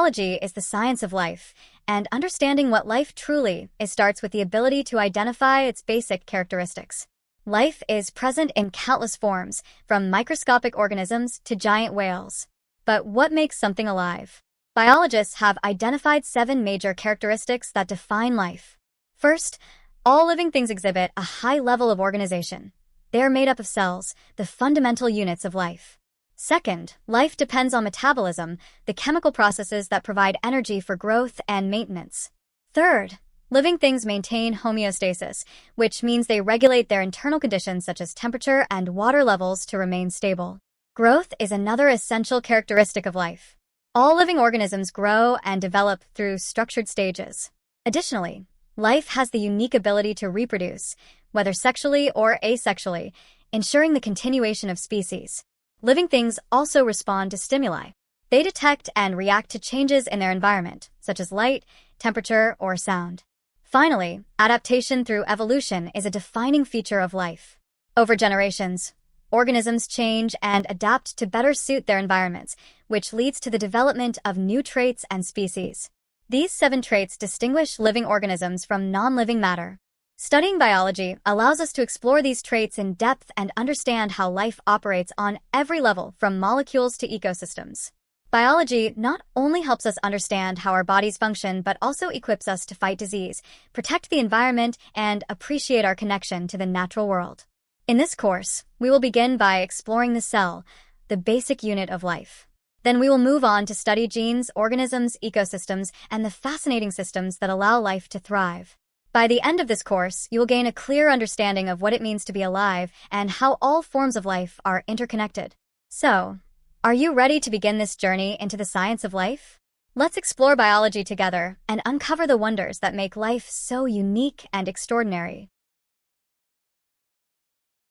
Biology is the science of life, and understanding what life truly is starts with the ability to identify its basic characteristics. Life is present in countless forms, from microscopic organisms to giant whales. But what makes something alive? Biologists have identified 7 major characteristics that define life. First, all living things exhibit a high level of organization. They are made up of cells, the fundamental units of life. Second, life depends on metabolism, the chemical processes that provide energy for growth and maintenance. Third, living things maintain homeostasis, which means they regulate their internal conditions such as temperature and water levels to remain stable. Growth is another essential characteristic of life. All living organisms grow and develop through structured stages. Additionally, life has the unique ability to reproduce, whether sexually or asexually, ensuring the continuation of species. Living things also respond to stimuli. They detect and react to changes in their environment, such as light, temperature, or sound. Finally, adaptation through evolution is a defining feature of life. Over generations, organisms change and adapt to better suit their environments, which leads to the development of new traits and species. These 7 traits distinguish living organisms from non-living matter. Studying biology allows us to explore these traits in depth and understand how life operates on every level, from molecules to ecosystems. Biology not only helps us understand how our bodies function, but also equips us to fight disease, protect the environment, and appreciate our connection to the natural world. In this course, we will begin by exploring the cell, the basic unit of life. Then we will move on to study genes, organisms, ecosystems, and the fascinating systems that allow life to thrive. By the end of this course, you will gain a clear understanding of what it means to be alive and how all forms of life are interconnected. So, are you ready to begin this journey into the science of life? Let's explore biology together and uncover the wonders that make life so unique and extraordinary.